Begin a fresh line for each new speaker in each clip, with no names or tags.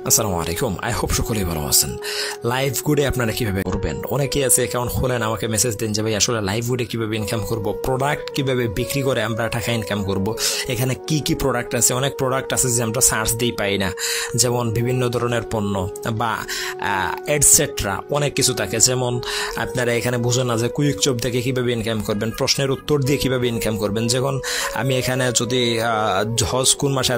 আসসালামু আলাইকুম। I hope সকলেই ভালো আছেন। লাইভ গুডে আপনারা কিভাবে করবেন? অনেকেই আছে অ্যাকাউন্ট খোলেন, আমাকে মেসেজ দেন যে ভাই আসলে লাইভ গুডে কিভাবে ইনকাম করব, প্রোডাক্ট কিভাবে বিক্রি করে আমরা টাকা ইনকাম করব, এখানে কি কি প্রোডাক্ট আছে। অনেক প্রোডাক্ট আছে যে আমরা সার্চ দিই পাই না, যেমন বিভিন্ন ধরনের পণ্য বা এটসেট্রা অনেক কিছু থাকে। যেমন আপনারা এখানে বুঝেন না যে কুইক জব থেকে কিভাবে ইনকাম করবেন, প্রশ্নের উত্তর দিয়ে কিভাবে ইনকাম করবেন। যখন আমি এখানে যদি হজ কোন মাসে,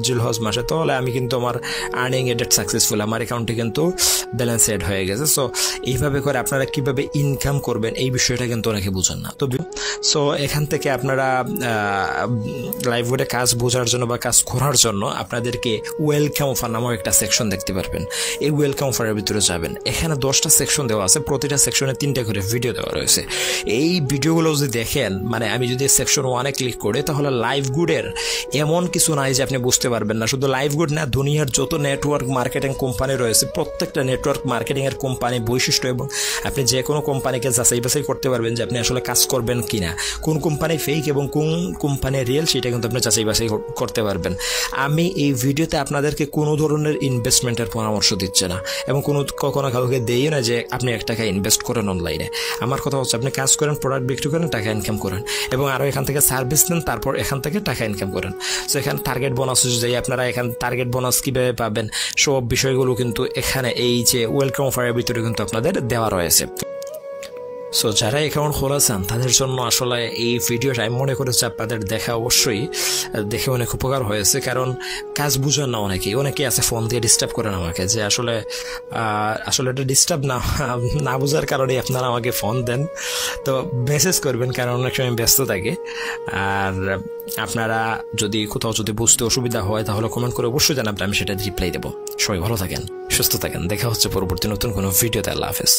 জিলহজ মাসে, তাহলে আমি কিন্তু আমার আর্নিং এডেড সাকসেসফুল, আমার অ্যাকাউন্টে কিন্তু ব্যালেন্স এড হয়ে গেছে। সো এইভাবে করে আপনারা কিভাবে ইনকাম করবেন এই বিষয়টা কিন্তু অনেকে বুঝেন না। তো সো এখান থেকে আপনারা লাইভউডে কাজ বোঝার জন্য বা কাজ করার জন্য আপনাদেরকে ওয়েলকাম অফার নামক একটা সেকশন দেখতে পারবেন। এই ওয়েলকাম অফারের ভিতরে যাবেন, এখানে 10টা সেকশন দেওয়া আছে, প্রতিটা সেকশনে 3টা করে ভিডিও দেওয়া রয়েছে। এই ভিডিওগুলো যদি দেখেন, মানে আমি যদি সেকশন 1-এ ক্লিক করি, তাহলে লাইভ গুডের এমন কিছু নাই যে আপনি বুঝতে পারবেন না। শুধু লাইভ গুড না, দুনিয়ার যত নেটওয়ার্ক মার্কেটিং কোম্পানি রয়েছে, প্রত্যেকটা নেটওয়ার্ক মার্কেটিংয়ের কোম্পানি বৈশিষ্ট্য, এবং আপনি যে কোনো কোম্পানিকে যাচাই বাছাই করতে পারবেন যে আপনি আসলে কাজ করবেন কিনা, কোন কোম্পানি ফেক এবং কোন কোম্পানি রিয়েল, সেটা কিন্তু আপনি যাচাই বাছাই করতে পারবেন। আমি এই ভিডিওতে আপনাদেরকে কোনো ধরনের ইনভেস্টমেন্টের পরামর্শ দিচ্ছে না, এবং কখনো কাউকে দেই না যে আপনি 1 টাকা ইনভেস্ট করেন অনলাইনে। আমার কথা হচ্ছে আপনি কাজ করেন, প্রোডাক্ট বিক্রি করেন, টাকা ইনকাম করেন, এবং আরও এখান থেকে সার্ভিস নেন, তারপর এখান থেকে টাকা ইনকাম করেন। সো এখানে টার্গেট বোনাস যাই, আপনারা এখানে টার্গেট বোনাস কীভাবে পাবেন সব বিষয়গুলো কিন্তু এখানে এই যে ওয়েলকাম অফারের ভিতরে কিন্তু আপনাদের দেওয়া রয়েছে। সো যারা অ্যাকাউন্ট খোলাছেন তাদের জন্য আসলে এই ভিডিওটা আমি মনে করেছি আপনাদের দেখা অবশ্যই দেখে অনেক উপকার হয়েছে, কারণ কাজ বুঝেন না অনেকেই আছে ফোন দিয়ে ডিস্টার্ব করেন আমাকে, যে আসলে এটা ডিস্টার্ব না বোঝার কারণে আপনারা আমাকে ফোন দেন। তো মেসেজ করবেন, কারণ অনেক সময় ব্যস্ত থাকে। আর আপনারা যদি কোথাও বুঝতে অসুবিধা হয় তাহলে কমেন্ট করে অবশ্যই জানাবেন, আমি সেটা রিপ্লাই দেবো। সবাই ভালো থাকেন, সুস্থ থাকেন, দেখা হচ্ছে পরবর্তী নতুন কোনো ভিডিওতে। আল্লাহ হাফেজ।